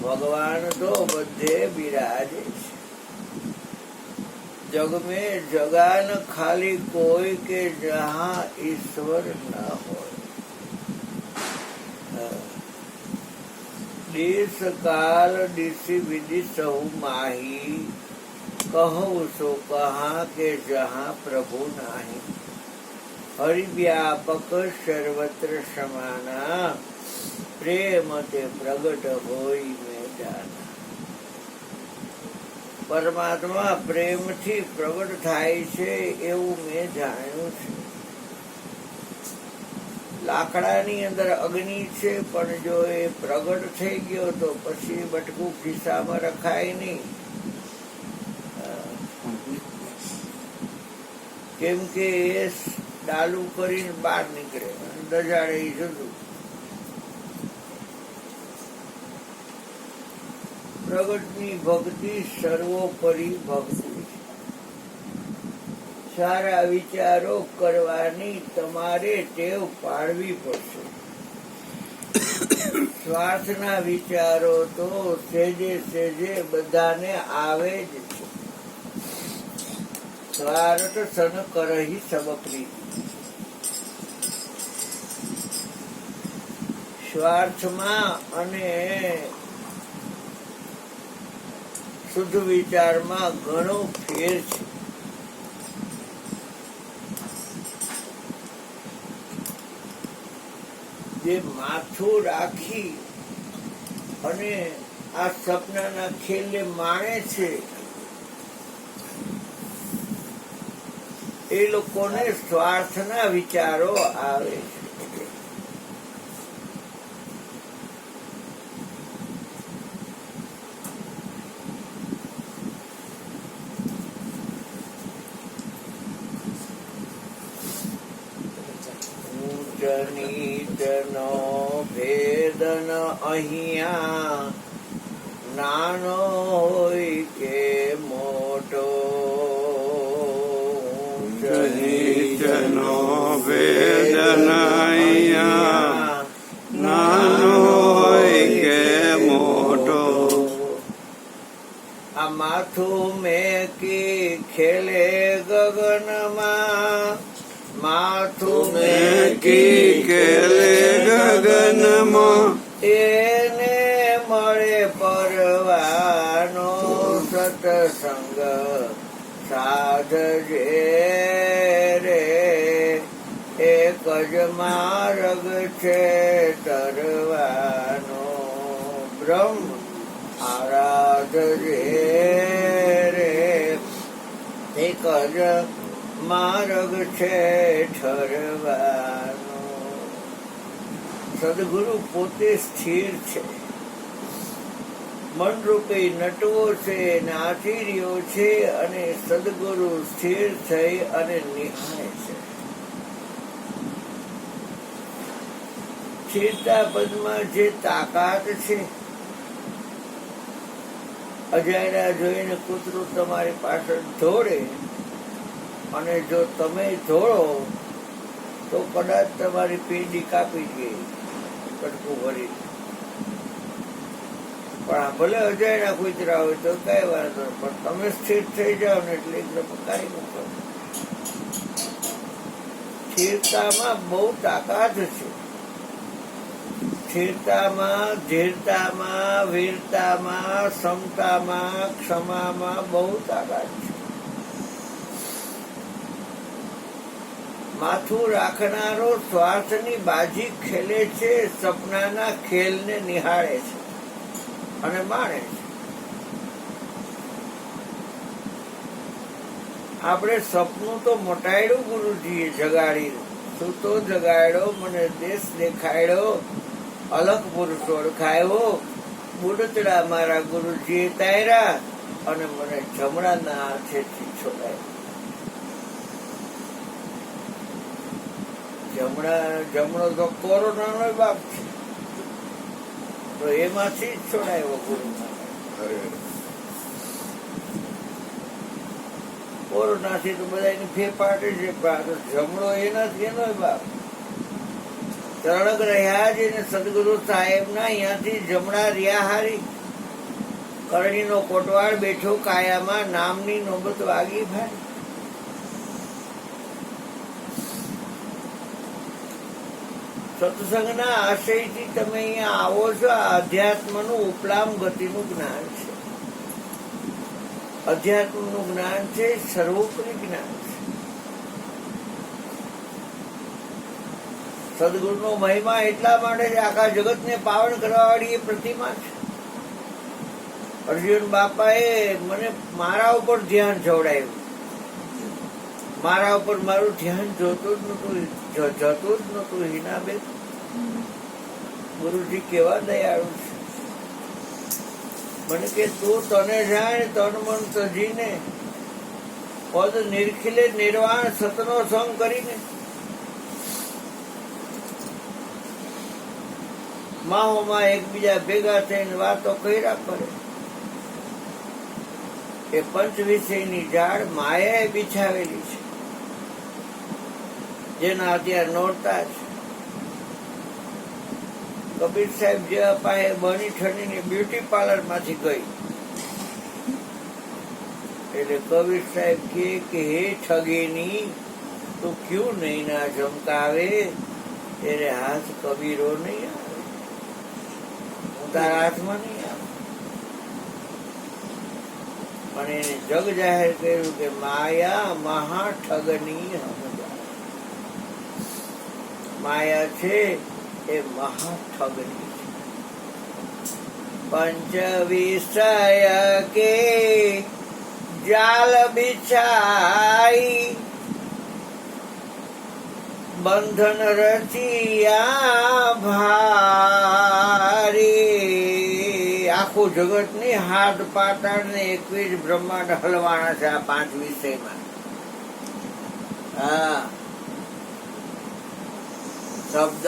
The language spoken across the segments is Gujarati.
ભગવાન તો બધે બિરાજે છે. जग में जगह न खाली कोई के जहाँ ईश्वर न हो. देश काल दिशि विधि सहु माही कहु सो कहा के जहाँ प्रभु नाही. हरि व्यापक सर्वत्र समाना प्रेम ते प्रगट होई में जाना. પરમાત્મા પ્રેમથી પ્રગટ થાય છે એવું મેં જાણ્યું છે. લાકડાની અંદર અગ્નિ છે, પણ જો એ પ્રગટ થઈ ગયો તો પછી બટકું ખિસ્સામાં રખાય નહીં, કેમ કે એ ડાલું કરીને બહાર નીકળે, દજાડે જુદું. પ્રગટની ભક્તિ સર્વોપરી ભક્તિ. સારા વિચારો કરવાની તમારે ટેવ પાડવી પડશે. સ્વાર્થના વિચારો તો સેજે સેજે બધાને આવે જ છે. સ્વાર્થ સન કરહી સબ પ્રીતિ. સ્વાર્થમાં અને શુદ્ધ વિચારમાં ઘણો ફેર છે. જે માથું રાખી અને આ સપનાના ખેલને માણે છે એ લોકોને સ્વાર્થના વિચારો આવે છે. નીચનો ભેદ ન અહીંયા નાનો હોય કે મોટો. નીચનો ભેદ ન અહીંયા નાનો હોય કે મોટો. આ માથું મેકી ખેલે ગગનમાં, માથું મેકી ખેલે ગગનમાં, એને મળે પરવાનો સત્સંગ સાધજે રે. એક જ માર્ગ છે તરવાનો, બ્રહ્મ આરાધજે રે. એક જ માર્ગ છે ઠરવાનો. સદગુરુ પોતે સ્થિર છે, મનરૂપે નટવો છે, નાચી રહ્યો છે, અને સદગુરુ સ્થિર થઈ અને નિહાળે છે. સ્થિરતા પદમાં જે તાકાત છે, અજાયરા જોઈને કૂતરું તમારી પાછળ દોડે અને જો તમે દોડો તો કદાચ તમારી પીંડી કાપી ગઈ કટકું ભરી. પણ ભલે અજાયણા કૂતરા હોય તો કઈ વાંધો, પણ તમે સ્થિર થઈ જાઓ ને એટલે એકદમ કાંઈ મૂકો. સ્થિરતામાં બહુ તાકાત છે. સ્થિરતામાં, ધીરતામાં, વીરતામાં, સમતામાં, ક્ષમામાં બહુ તાકાત છે. માથું રાખનારો સ્વાર્થની બાજી ખેલે છે, સપનાના ખેલને નિહાળે છે અને માણે છે. આપણે સપનું તો મોટાયડું ગુરુજીએ જગાડી, સૂતો જગાડ્યો, મને દેશ દેખાડ્યો, અલગ પુરુષ ઓળખાયો. બુડતડા મારા ગુરુજીએ તાર્યા અને મને જમણાના હાથેથી છોડાયો. જમણો તો કોરોનાનો બાપ છે, તો એમાંથી જ છોડાયો ગુરુ. કોરોનાથી તો બધા ફેફાટે છે, જમણો એનાથી એનો બાપ. તરણક રહ્યા છે ને સદગુરુ સાહેબ ના અહીંયાથી જમણા રહ્યા હારી કરણીનો કોટવાળ બેઠો કાયામાં, નામની નોબત વાગી ભાઈ. સત્સંગના આશયથી તમે અહીંયા આવો છો. આ અધ્યાત્મનું ઉપલામ ગતિનું જ્ઞાન છે. અધ્યાત્મનું જ્ઞાન છે, સર્વોપરી જ્ઞાન છે. સદગુરુનો મહિમા એટલા માટે છે, આખા જગતને પાવન કરવા વાળી એ પ્રતિમા છે. અર્જુન બાપાએ મને મારા ઉપર ધ્યાન જોડાયું. મારા ઉપર મારું ધ્યાન જતું જ નતું. હિનાબેન, ગુરુજી કેવા દયાળુ છે. મને કે તું તને જાણે તન મન તજીને, પદ નિરખિલે નિર્વાણ સતનો સંગ કરીને. માહોમાં એકબીજા ભેગા થઈને વાતો કર્યા કરે. એ પંચ વિષયની ઝાડ માયાએ બિછાવેલી છે, જેના અત્યારે નોરતા છે. કબીર સાહેબ જેવા પાસે બની ઠંડીની બ્યુટી પાર્લર માંથી ગઈ એટલે કબીર સાહેબ કે હે ઠગીની તું ક્યું નહીં ના ચમકાવે, ત્યારે હાથ કબીરો નહીં આવે, હું તારા હાથમાં નહીં આવે. અને એને જગ જાહેર કર્યું કે માયા મહા ઠગની હમદાર. માયા છે એ મહા ઠગની છે. પંચ વિષય કે જાલ બિછાઈ, બંધન રચિયા ભારી. આખું જગત ની હાથ પાતાળ ને 21 બ્રહ્માંડ હલવાના છે આ 5 વિષયમાં. હા, શબ્દ,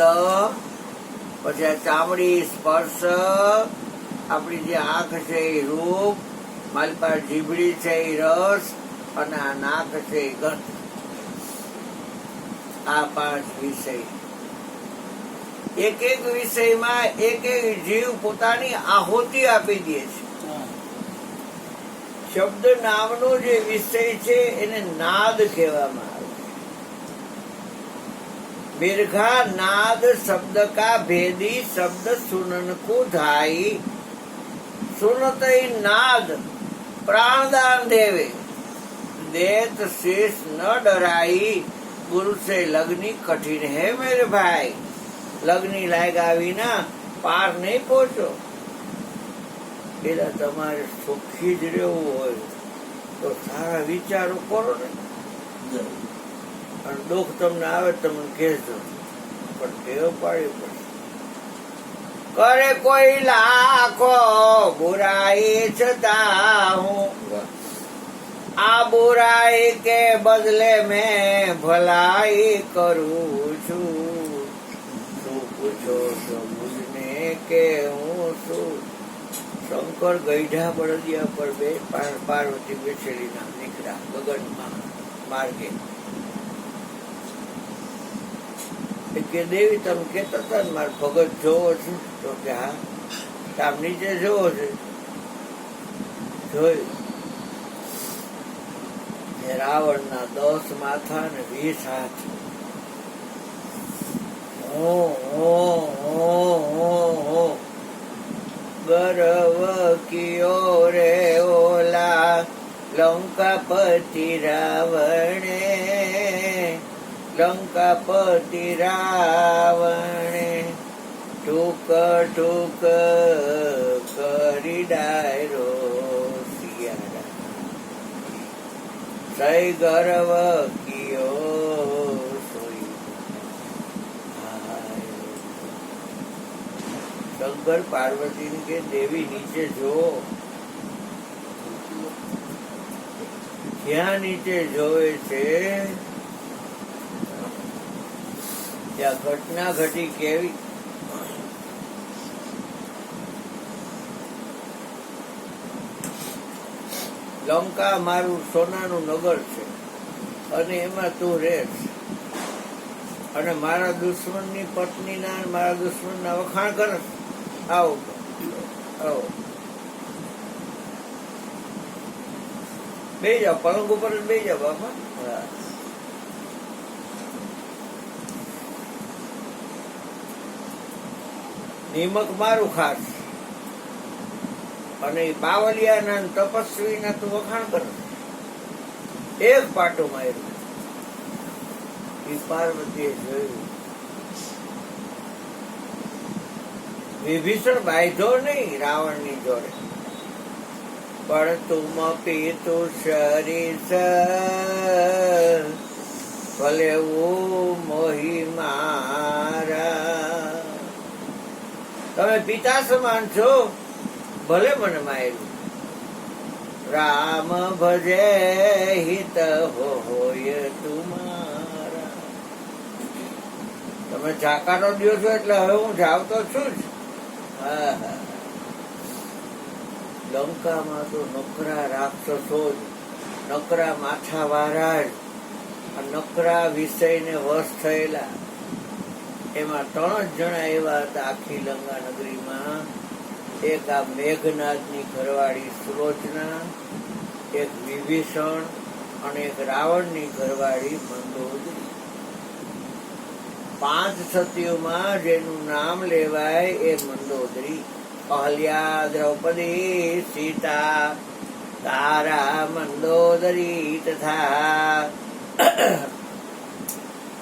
પછી આ ચામડી, સ્પર્શ, આપણી જે આંખ છે એ રૂપ, મારી પાસે જીભડી છે એ રસ, અને આ નાક છે એ ગંધ. આ 5 વિષય. એક એક વિષયમાં એક એક જીવ પોતાની આહુતિ આપી દે છે. શબ્દ નામનો જે વિષય છે એને નાદ કહેવામાં આવે. बिरघा नाद शब्द का भेदी शब्द सुनन को धाई, सुनत नाद प्राणदान देवे, देत शेष न डराई, गुरु से लगनी कठिन है मेरे भाई. લગ્ની લાગ્યા વિના પાર નહીં પહોંચો. પેલા તમારે સુખી જ રહેવું હોય તો સારા વિચારો કરો ને. અને દુઃખ તમને આવે તમને કહેજો, પણ ટેવ પાડવી પડે. કરે કોઈ લાખો બુરાઈ છતાં હું આ બુરાઈ કે બદલે મેં ભલાઈ કરું છું. પૂછો તો મુझने કે હું શું. શંકર ગઈઢા બળદિયા પર બે પાર્વતી બેસેલી નામ નીકળ્યા ગગનમાં માર્ગે. કે દેવી તમે કેતા હતા ને મારે ભગત જોવો છે, તો કે હા આમ નીચે જોવો છે. જોયું રાવણના 10 માથા ને 20 હાથ. गर्व कियो रे ओला लंकापति रावणे, लंकापति रावणे टूक टूक करी डायरो सियारा. सही गर्व कियो शंकर पार्वती के देवी नीचे जो, ક્યાં નીચે જોવે છે ત્યાં ઘટના ઘટી કેવી. લંકા મારું સોનાનું નગર છે અને એમાં તું રહેશ, અને મારા દુશ્મનની પત્નીના મારા દુશ્મનના વખાણ કરે. આવો આવો બેસી જાઓ, પલંગ ઉપર જ બેસી જાઓ બાપા. હા. નિમક મારું ખાસ અને બાવલિયાના ને તપસ્વીના તું વખાણ કર. એક પાટું માર્યું ઈ પાર્વતીએ જોયું. વિભીષણ બાંધ્યો નહીં રાવણની જોડે, પણ તુમ પીતુ શરીસ ભલે મોહી મારા. તમે પિતા સમાન છો, ભલે મને માર્યું. રામ ભજે હિત હોય તુમારા. તમે જાકારો દો છો એટલે હવે હું જાવતો છું જ. લંકામાં તો નકરા રાક્ષસો જ, નકરા માથાવાળા જ, નકરા વિષયને વશ થયેલા. એમાં 3 જ જણા એવા હતા આખી લંકા નગરીમાં. એક આ મેઘનાદની ઘરવાળી સુલોચના, એક વિભીષણ અને એક રાવણની ઘરવાળી મંદોદરી. 5 સતીઓમાં જેનું નામ લેવાય એ મંદોદરી. અહલ્યા, દ્રૌપદી, સીતા, તારા, મંદોદરી તથા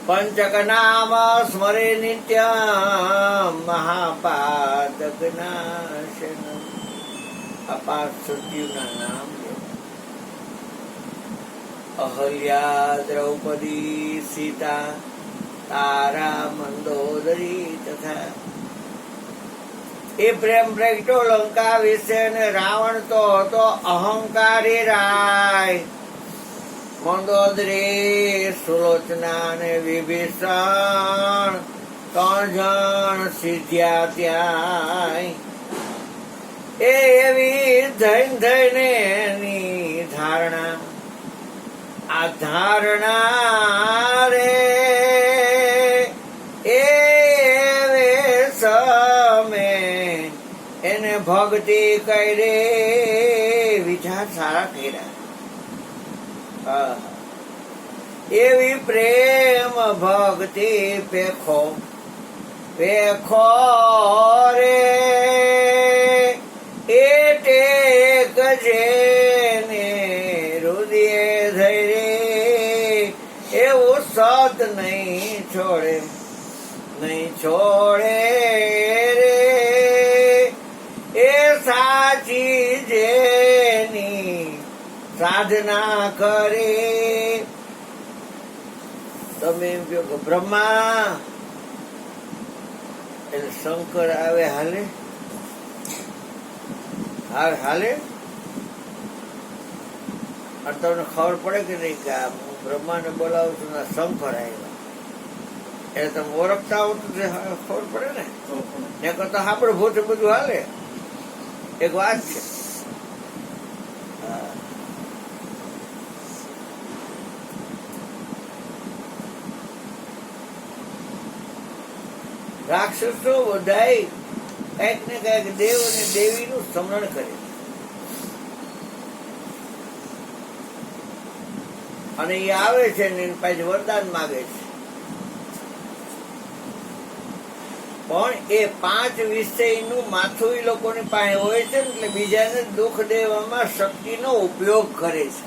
પંચક નામ સ્મરે નિત્યમ મહાપાતક નાશન. આ 5 સતીઓના નામ અહલ્યા, દ્રૌપદી, સીતા, તારા, મંદોદરી તથા. એ પ્રેમ પ્રગટો લંકા વિશે ને રાવણ તો હતો અહંકારી રાય. મંદોદરી, સુલોચના ને વિભીષણ 3 જણ સીધ્યા ત્યાં. એ એવી થઈને એની ધારણા, આ ધારણા રે એ સમે એને ભક્તિ કરી વિચાર સારા કર્યા. એવી પ્રેમ ભક્તિ પેખો પેખો રે એ ટેક જેને હૃદય ધૈર્ય એવું સત નહીં છોડે, નહીં છોડે રે એ સાચી જેની સાધના કરે. તમે એમ કહો કે બ્રહ્મા એટલે શંકર આવે હાલે હાલે. અને તમને ખબર પડે કે નહીં કે હું બ્રહ્માને બોલાવું છું ને શંકર આવ્યા એટલે તમે ઓળખતા હો તો ખબર પડે ને. એ કરતા આપણે ભૂત બધું હાલે. એક વાત છે, રાક્ષસો બધાય કઈક ને કઈક દેવ અને દેવીનું સ્મરણ કરે અને એ આવે છે ને એની પાસે વરદાન માગે છે. પણ એ 5 વિષયનું માથું એ લોકોની પાસે હોય છે ને એટલે બીજાને દુઃખ દેવામાં શક્તિનો ઉપયોગ કરે છે.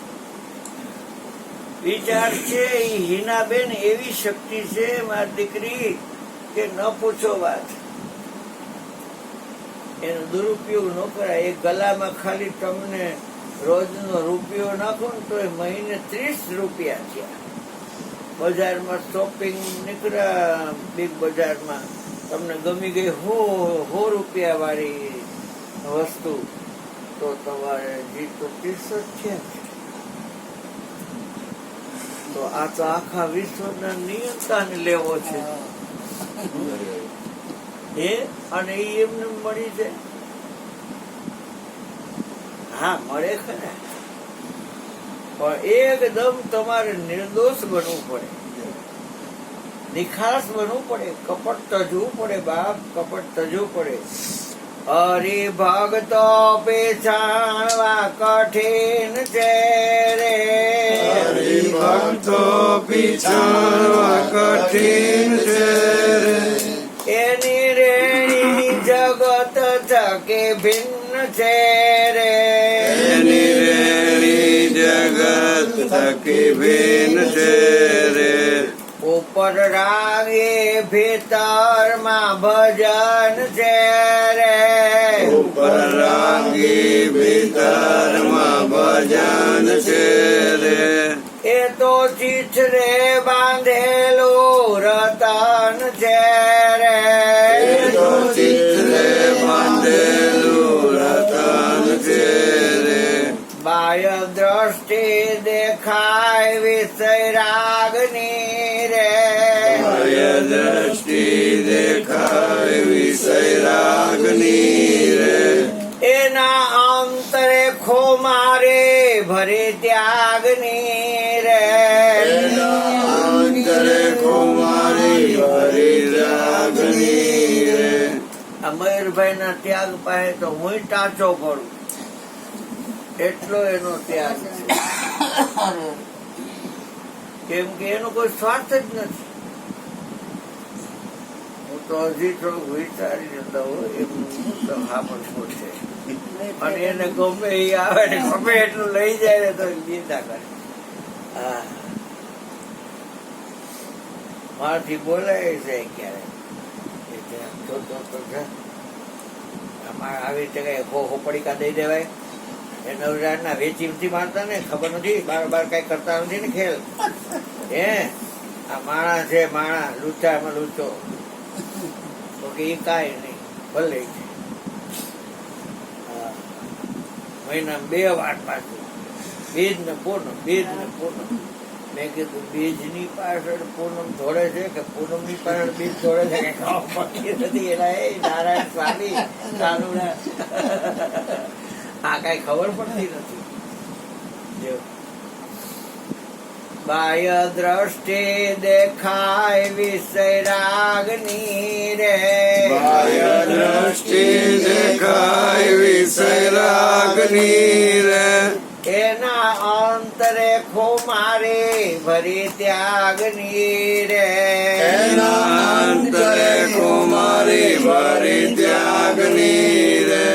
વિચાર છે એ હિનાબેન એવી શક્તિ છે મારી દીકરી કે ન પૂછો વાત. એનો દુરુપયોગ ન કરાય. એ ગલામાં ખાલી તમને રોજનો રૂપિયો નાખો ને તો એ મહિને 30 રૂપિયા થયા. બજારમાં શોપિંગ નીકળ્યા બિગ બજારમાં, તમને ગમી ગઈ 100 રૂપિયા વાળી વસ્તુ તો તમારે જી તો 30 જ છે. તો આ તો આખા વિશ્વના નિયંતાને લેવો છે એ, અને એ એમને મળી છે. હા મળે ખરા, પણ એકદમ તમારે નિર્દોષ બનવું પડે, નિખાસ બનવું પડે, કપટ તજવું પડે બાપ, કપટ તજવું પડે. હરિભક્તો પીછાણવા કઠિન છે રે. હરિભક્તો પીછાણવા કઠિન છે રે. એની રેણી જગત થકી ભિન્ન છે રે. એની રેણી જગત થકી ભિન્ન છે રે. ઉપર રાગે ભીતર માં ભજન છે રે. ઉપર રાગી ભીતરમાં ભજન છે રે. એ તો ચીથરે બાંધેલું રતન છે રે. એ તો ચિત્રે બાંધેલું રતન છે રે. બાહ્ય દ્રષ્ટિ દેખાય વિષય રાગની રે. બાહ્ય દ્રષ્ટિ દેખાય વિષય રાગની રે. એના અંતરે ખોમારે ભરી ત્યાગની રે. અંતરે કુમારી હરી રાગની રે. આ મયુરભાઈ ના ત્યાગ પાસે તો હું ટાંચો પડું એટલો એનો ત્યાગ છે. કેમ કે એનો કોઈ સ્વાર્થ જ નથી. હું તો હજી થોડુંક વિચારી જતો હોય એમનું તો હાપડકો છે. અને એને ગમે એ આવે ને ગમે એટલું લઈ જાય ને તો નિંદા કરે. હા, મારાથી બોલાય છે ક્યારે અમારે આવી રીતે કઈ હોપડીકા દઈ દેવાય. એ નવરાજના વેચી નથી મારતા ને, ખબર નથી બાર કઈ કરતા નથી ને ખેલ. હે આ માણા છે માણા, લૂચામાં લૂચો તો કે એ કાંઈ નહીં ભલે છે. મહિના 2 વાર પાછું બીજ ને પૂનમ, બીજ ને પૂનમ. મેં કીધું બીજ ની પાછળ પૂનમ જોડે છે કે પૂનમ ની પાછળ બીજ જોડે છે કે ખબર પડતી નથી. એના એ નારાયણ સ્વામી કાનુડા આ કઈ ખબર પડતી નથી. જો બાહ્ય દ્રષ્ટિ દેખાય વિષય રાગની રે. બાહ્ય દ્રષ્ટિ દેખાય વિષય રાગની રે. એના અંતરે ખોમારે ભરી ત્યાગની રે. એના અંતરે કુમારી ભરી ત્યાગની રે.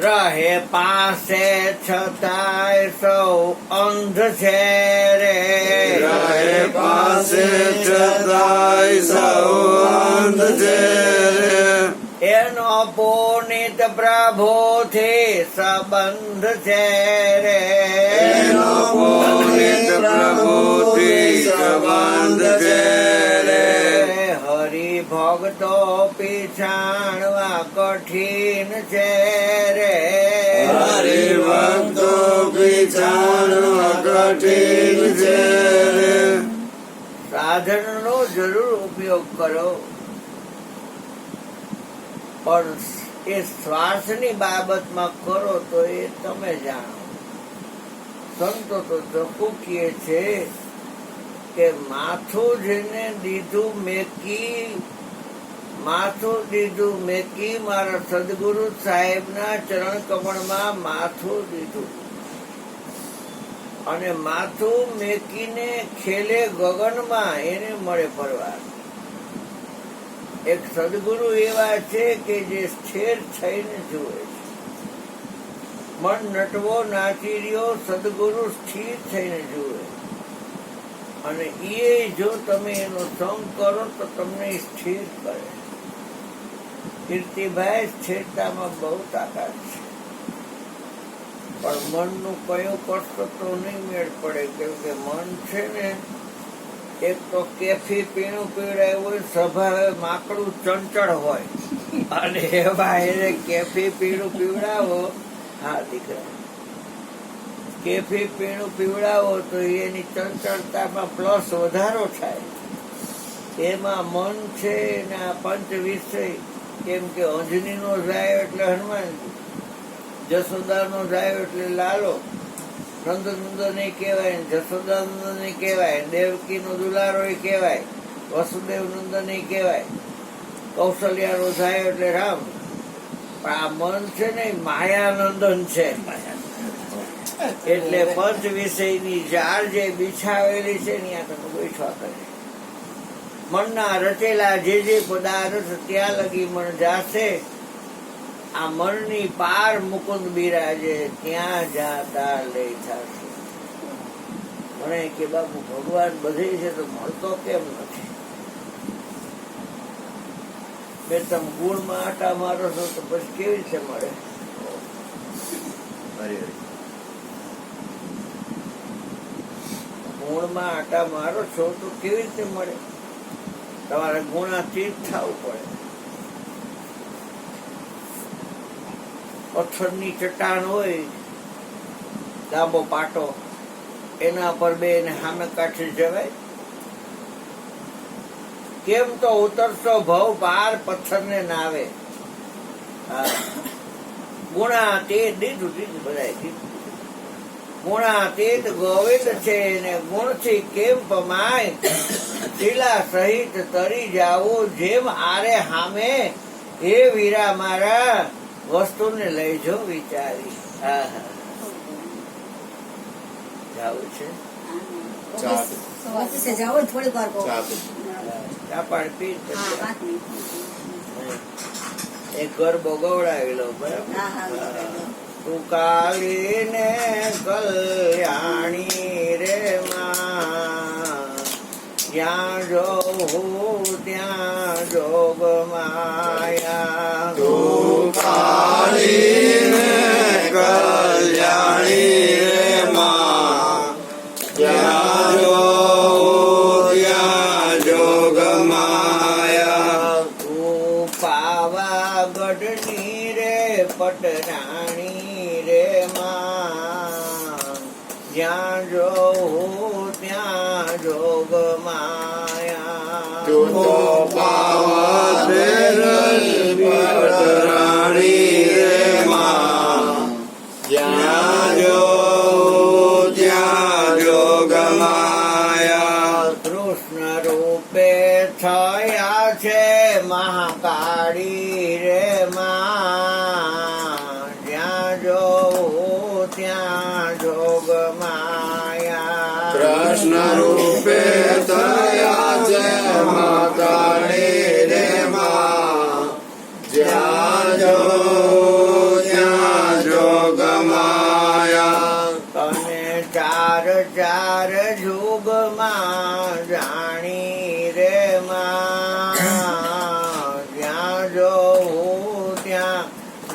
રહે પાસે છતાંય સૌ અંધ છે રે. રહે પાસે છતાંય સૌ અંધ છે રે. એનો પુનિત પ્રભુથી સંબંધ છે રે. એનો પુનિત પ્રભુથી સંબંધ છે રે. હરિભક્તો પીછાણવા કઠિન છે રે. હરિભક્તો પીછાણવા કઠિન છે રે. સાધનનો જરૂર ઉપયોગ કરો, પણ એ શ્વાસની બાબતમાં કરો તો એ તમે જાણો. સંતો તો જપું કહે છે કે માથું જેને દીધું મેકી, માથું દીધું મેકી, મારા સદગુરુ સાહેબના ચરણ કમળમાં માથું દીધું. અને માથું મેકીને ખેલે ગગનમાં એને મળે પરવાર. એક સદગુરુ એવા છે કે જે સ્થિર થઈને જુએ છે. મન નટવો નાચી રહ્યો, સદગુરુ સ્થિર થઈને જુએ. અને એ જો તમે એનો સંગ કરો તો તમને સ્થિર કરે. કીર્તિભાઈ સ્થિરતામાં બહુ તાકાત છે, પણ મનનું કયું કરશો તો નહીં મેળ પડે. કેમ કે મન છે ને, એક તો કેફી પીણું પીવડાય હોય, સ્વભાવે માકડું ચંચળ હોય, અને એવા એને કેફી પીણું પીવડાવો. હા દીકરા, કેફી પીણું પીવડાવો તો એની ચંચળતામાં પ્લસ વધારો થાય. એમાં મન છે ને આ પંચ વિષય. કેમ કે અંજની નો જાય એટલે હનુમાનજી, જસોદા નો જાય એટલે લાલો, નંદ નહીં કહેવાય, જસોદા નંદ નહીં કહેવાય, દેવકી નો દુલારો કહેવાય, વસુદેવ નંદ નહીં કહેવાય, કૌશલ્યા નો જાય એટલે રામ, પણ આ મન છે ને એ માયાનંદન છે. એટલે પંચ વિષયની જાળ જે બિછાવેલી છે ને ત્યાં તમે બેઠવા કરે. મનના રચેલા જે પદાર્થ ત્યાં લગી મન જાશે. આ મનની પાર મુકુંદ બિરાજે ત્યાં જાતા લઈ થશે. મને કે બાપુ ભગવાન બધે છે તો મળતો કેમ નથી? બે તમે ગુણમાં આટા મારો છો તો પછી કેવી રીતે મળે? ગુણમાં આટા મારો છો તો કેવી રીતે મળે? તમારે ગુણાતીત થવું પડે. પથ્થરની ચટ્ટાણ હોય, લાંબો પાટો, એના પર બે સામે કાઠી જવાય? કેમ તો ઉતરતો ભવ પાર પથ્થરને નાવે. ગુણાતીત દીધું બધાય દીધું. ગુણાતીત ગોવિંદ છે ને ગુણથી કેમ પમાય? શીલા સહિત તરી જાવું જેમ આરે હામે. એ વીરા મારા વસ્તુને લઈ જો વિચારી. જાવું છે એક ગરબો ગવડાવેલો બરાબર. તું કાળી ને કલ્યાણી રે માં, જ્યાં જોઉં ત્યાં જોગ માયા. તું કાળી ને કલ્યાણી રે માં, જ્યાં જોઉં ત્યાં જોગ માયા. તું પાવાગઢની રે પટરાણી રે માં, જ્યાં જોઉં ત્યાં જોગ માયા. તું તો પાવાગઢની પટરાણી રે માં, જ્યાં જોઉં ત્યાં જોગ માયા. કૃષ્ણ રૂપે થયા છે મહાકાળી રે માં, જ્યાં જોઉં ત્યાં જોગ માયા. કૃષ્ણ રૂપે થયા છે મહાકાળી રે માં, જ્યાં જોઉં ત્યાં જોગ માયા. તને ચાર ચાર યુગમાં જાણી રે માં, જ્યાં જોઉં ત્યાં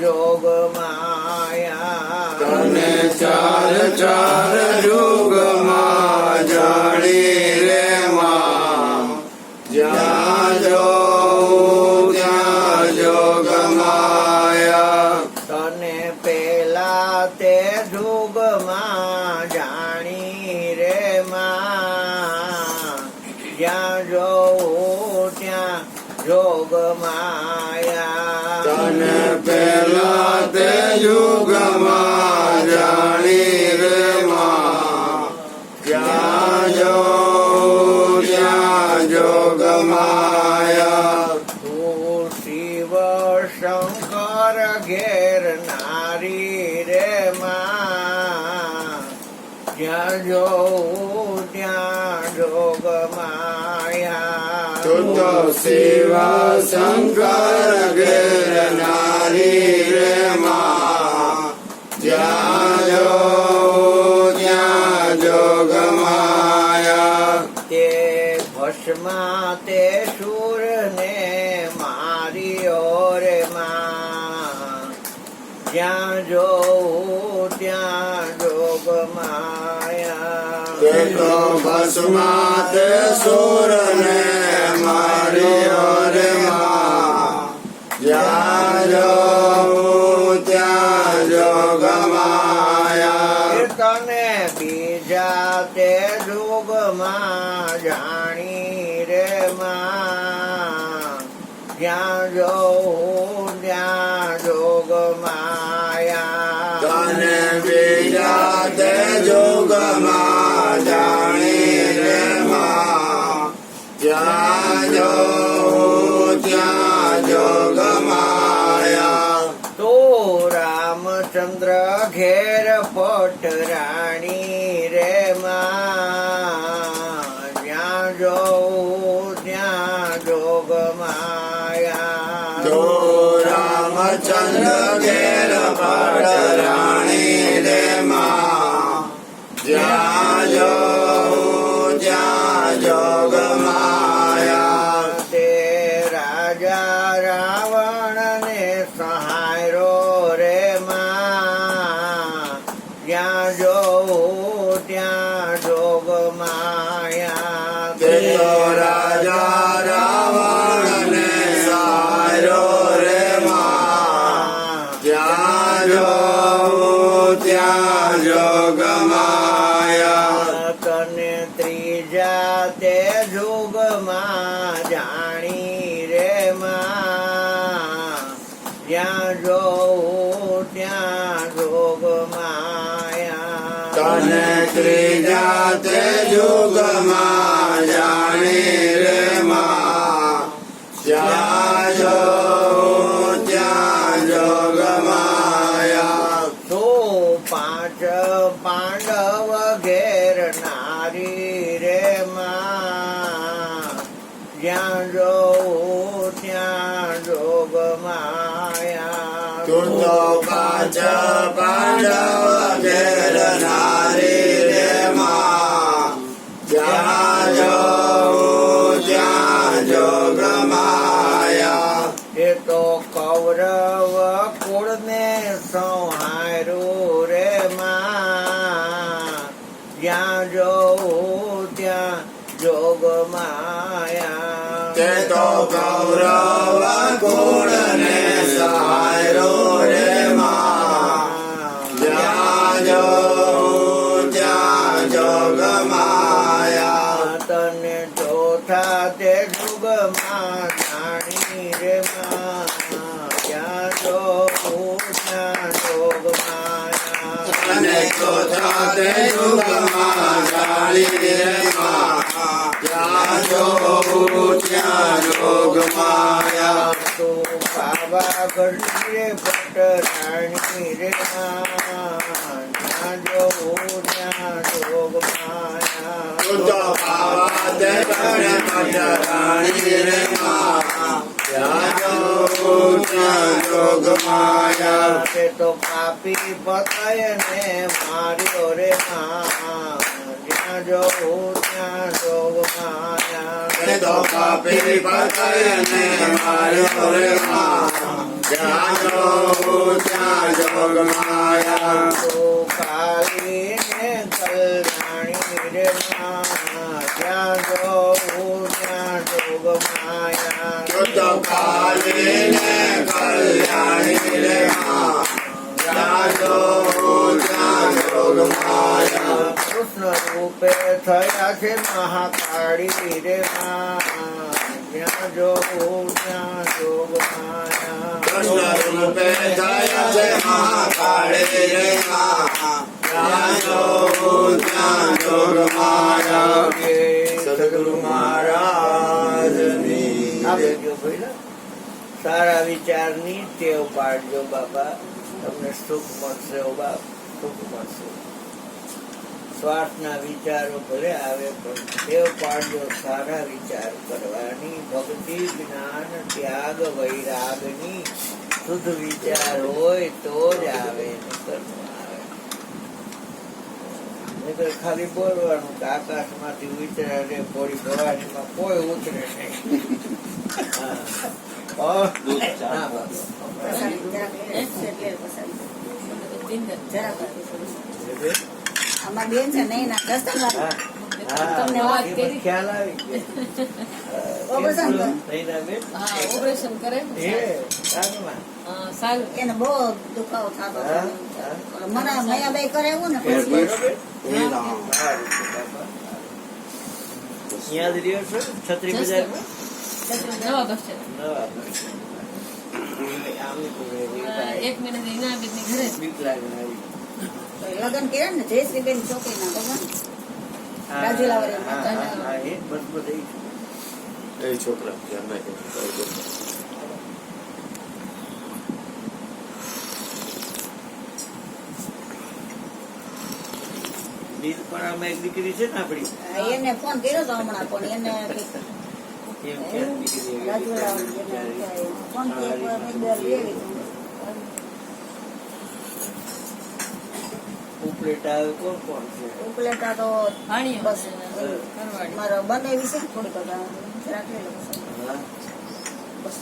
જોગ માયા. તને ચાર ચાર યુગમાં જાણી રે માં, જ્યાં જોઉં ત્યાં જોગ માયા. તને પેલા તે યુગમાં જાણી રે માં, જ્યાં જોઉં ત્યાં જોગ માયા. તને પેલા તે યુગમાં જાણી રે માં, જ્યાં જોઉં ત્યાં જોગ માયા. તું શિવ શંકર ઘેર નારી રે માં, જ્યાં જોઉં ત્યાં જોગ માયા. તું તો શિવ શંકર ઘેર નારી રે માં, જ્યાં જોઉં ત્યાં જોગ માયા. તે ભસ્મા તે શૂર ને માર્યો રે માં, જ્યાં જોઉં ત્યાં જોગ માયા. તે તો ભસ્મા તે સુરને માર્યો રે માં, જ્યાં જોઉં ત્યાં જોગ માયા. તને બીજા તે જોગમાં જાણી રે માં, જ્યાં જોઉં ત્યાં જોગ માયા. તને બીજા તે જોગમાં જાણી રે માં, જ્યાં જોઉં ત્યાં જોગ માયા. તો ચંદ્ર ઘેર પટરાણી રે માં જ્યાં જોઉં ત્યાં જોગ માયા જો રામચંદ્ર ઘેર પટરાણી રે માં જ્યાં જો ત્યાં જોગ માયા તે રાજા રાવણ ને સહાયરો રે માં જ્યાં જોઉં ત્યાં જોગ માયા તે તો રાજા રાવણ ને સારો રે માં જ્યાં જો ત્યાં જોગ માયા તને ત્રીજા તે જોગમાં જાણી રે માં જ્યાં જોઉં ત્યાં જોગ માયા તને ત્રીજા તે યુગમાં જાણી રે માં જ્યાં જો ત્યાં જોગ માયા તો પાંચ પાંડવ ઘેર નારી રે માં જ્યાં જોઉં ત્યાં જોગ માયા તું તો પાંચ પાંડવ ઘેર નારી રે માં જ્યાં જો ત્યાં જોગ માયા એ તો કૌરવ કુળને સંહાર્યું રે માં જ્યાં જોઉં ત્યાં જોગ માયા તે તો કૌરવ કુળને સહાયરો રે માં જ્યાં જો ત્યાં જોગ માયા તને ચોથા તે જુગમાં જાણી રે માં જ્યાં જોઉં ત્યાં જોગ માયા અને ચોથા તે યુગમાં જાણી રે માં જ્યાં જો ત્યાં જોગ માયા તો પાવાગઢ રે પટરાણી રે માં જ્યાં જોઉં ત્યાં જોગ માયા તું તો પાવા તે કરે પટરાણી રે માં જ્યાં જો ત્યાં જોગ માયા તે તો પાપી પતાય ને માર્યો રે માં જ્યાં જોઉં ત્યાં જોગ માયા તે તો પાપી પતાયને માર્યો રે માં જ્યાં જો ત્યાં જોગ માયા તો કાલી ને કલ્યાણી રે માં જ્યાં જોઉં ત્યાં જોગ માયા તું તો કાલીને કલ્યાણી રે માં જ્યાં જો ત્યાં જોગ માયા કૃષ્ણ રૂપે થયા છે મહાકાળી રે માં જ્યાં જોઉં ત્યાં જોગ માયા કૃષ્ણ રૂપે થયા છે મહાકાળી રે માં જ્યાં જો ત્યાં જોગ માયા સદગુરુ મહારાજની આપણે જો ભઈલા સારા વિચારની ટેવ પાડજો બાબા તમને સુખ મળશે ઓ બાપ સુખ મળશે સ્વાર્થના વિચારો ભલે આવે પણ ટેવ પાડજો સારા વિચાર કરવાની ભક્તિ જ્ઞાન ત્યાગ વૈરાગની શુદ્ધ વિચાર હોય તો જ આવે નહીંતર ન આવે નહીંતર ખાલી બોલવાનું કે આકાશમાંથી ઉતરે રે થોડી ભવાનીમાં કોઈ ઉતરે નહીં હા. ના બાબા. અમાર બેન છે નહીં ના દસ્તક હા. હા, તમને વાત એ કરી. ખ્યાલ આવી ઓપરેશન કર. નહીંના બેન? હા ઓપરેશન કરે ને એ, સારું. સારું એને બહુ દુખાવો થતો હા, હતો. હા. મને મયાબાઈ કરે એવું ને ફેર પછી બરોબર? હા. સારું છે બાપા. અહીંયા જ રહ્યો છો છત્રી બજારમાં? નવા બસ છે નવા બસ. આમની તો એવી કાંઈ એક મહિને એના બેનની ઘરે જ. બીક લાગે ને આવી. લગ્ન કર્યા ને જયશ્રીબેન છોકરીના ભગવાન હા, રાજુલાવાળી હા, હા, હા, એ બસ બધી. એ છોકરા ધ્યાન રાખે નીલપણામાં એક દીકરી છે ને આપડી એને ફોન કર્યો તો હમણાં પણ એને કંઈક એમ ક્યાં દીકરી એવી રાજુલાવાળી એને ફોન કર્યો મેં દર લેવી ઉપલેટા આવે કોણ કોણ છે ઉપલેટા તો ભાણિયો બસ ઘરવાળી. મારો બનાવી છે થોડીક રાખેલો હા બસ